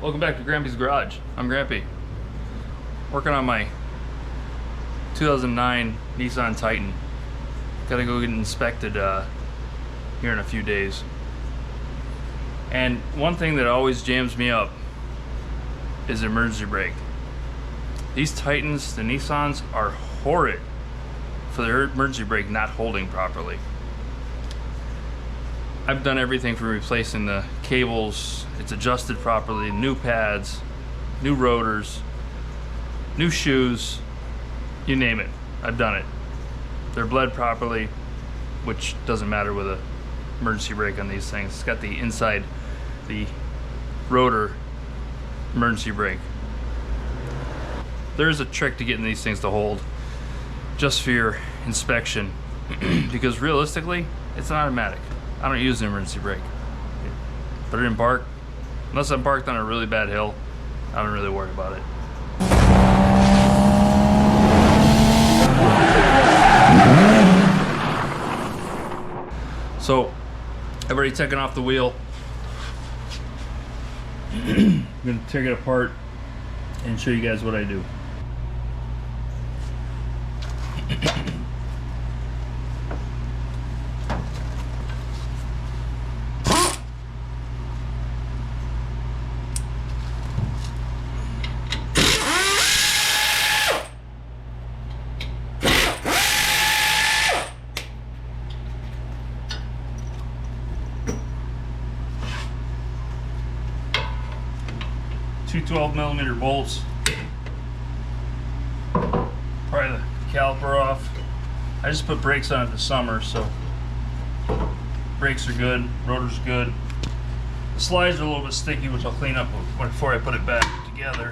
Welcome back to Grampy's Garage. I'm Grampy. Working on my 2009 Nissan Titan. Gotta go get it inspected here in a few days. And one thing that always jams me up is emergency brake. These Titans, the Nissans, are horrid for their emergency brake not holding properly. I've done everything from replacing the cables, it's adjusted properly, new pads, new rotors, new shoes, you name it, I've done it. They're bled properly, which doesn't matter with a emergency brake on these things. It's got the inside, the rotor emergency brake. There's a trick to getting these things to hold just for your inspection because realistically, it's an automatic. I don't use an emergency brake. Put it in park. Unless I'm parked on a really bad hill, I don't really worry about it. So, I've already taken off the wheel. I'm gonna take it apart and show you guys what I do. Two 12mm bolts. Pry the caliper off. I just put brakes on it this summer, so brakes are good, rotor's good. The slides are a little bit sticky, which I'll clean up before I put it back together.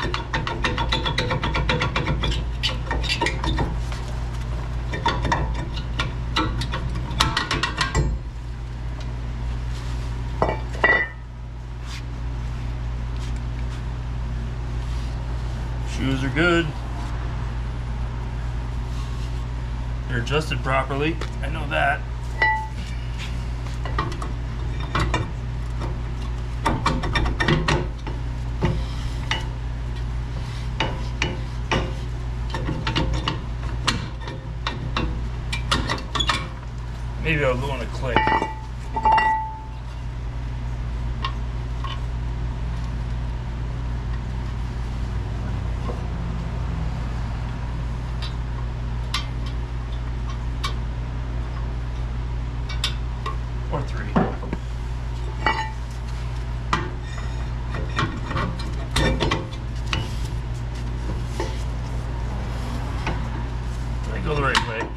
Shoes are good. They're adjusted properly. I know that. Maybe I'll go on a click. Or three. Did I go the right way?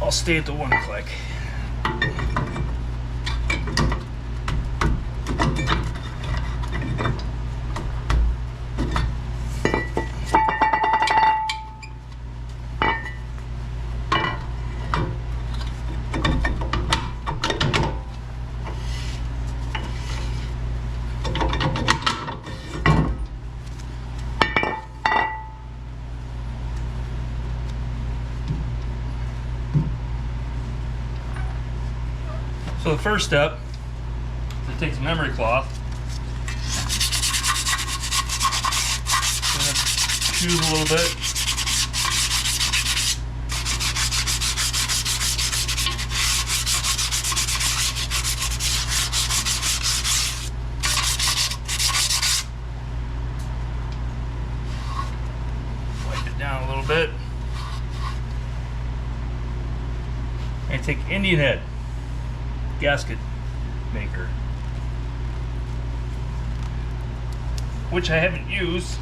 I'll stay at the one click. So the first step is to take some memory cloth, clean up the shoes a little bit. Wipe it down a little bit. And take Indian head gasket maker, which I haven't used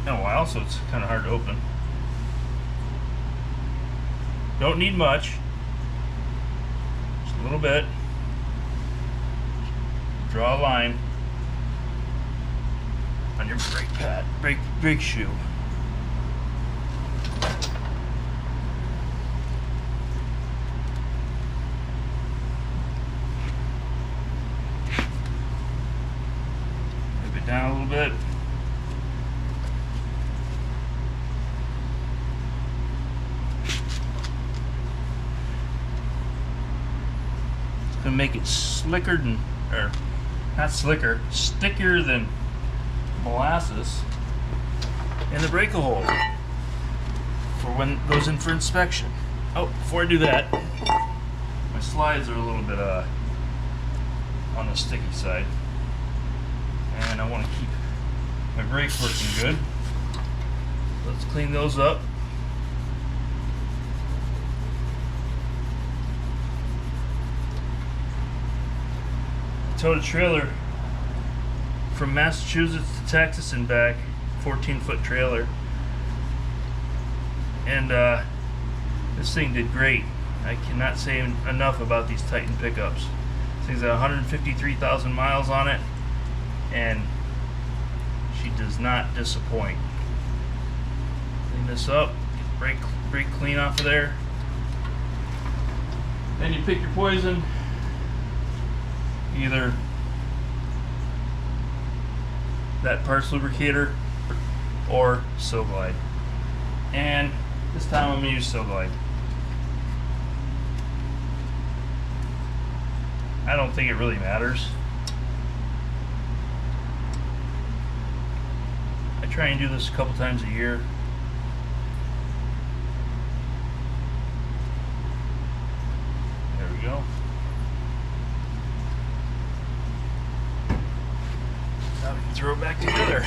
in a while, so it's kind of hard to open. Don't need much. Just a little bit. Draw a line on your brake pad, brake shoe. Move it down a little bit. It's gonna make it slicker than, or not slicker, stickier than molasses in the brake hole for when it goes in for inspection. Oh, before I do that, my slides are a little bit on the sticky side, and I want to keep my brakes working good. Let's clean those up. I towed a trailer from Massachusetts to Texas and back, 14-foot trailer, and this thing did great. I cannot say enough about these Titan pickups. This thing's got 153,000 miles on it, and she does not disappoint. Clean this up, get brake clean off of there. Then you pick your poison. Either that parts lubricator or Silglide. And this time I'm going to use Silglide. I don't think it really matters. I try and do this a couple times a year. There we go. Now we can throw it back together.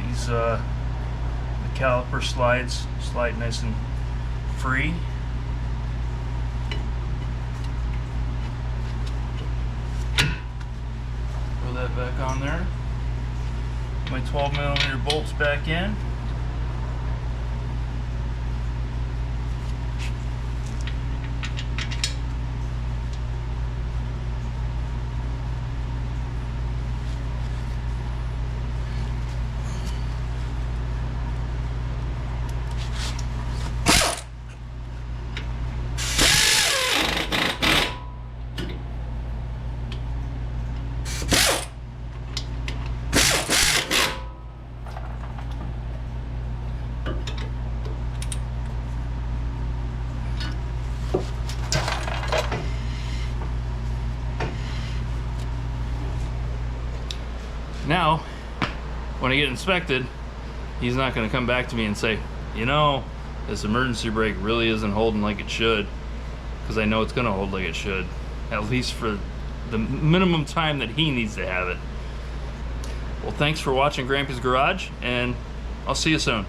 These the caliper slides slide nice and free. That back on there. My 12mm bolts back in. Now, when I get inspected, he's not going to come back to me and say, you know, this emergency brake really isn't holding like it should, because I know it's going to hold like it should, at least for the minimum time that he needs to have it. Well, thanks for watching Grampy's Garage, and I'll see you soon.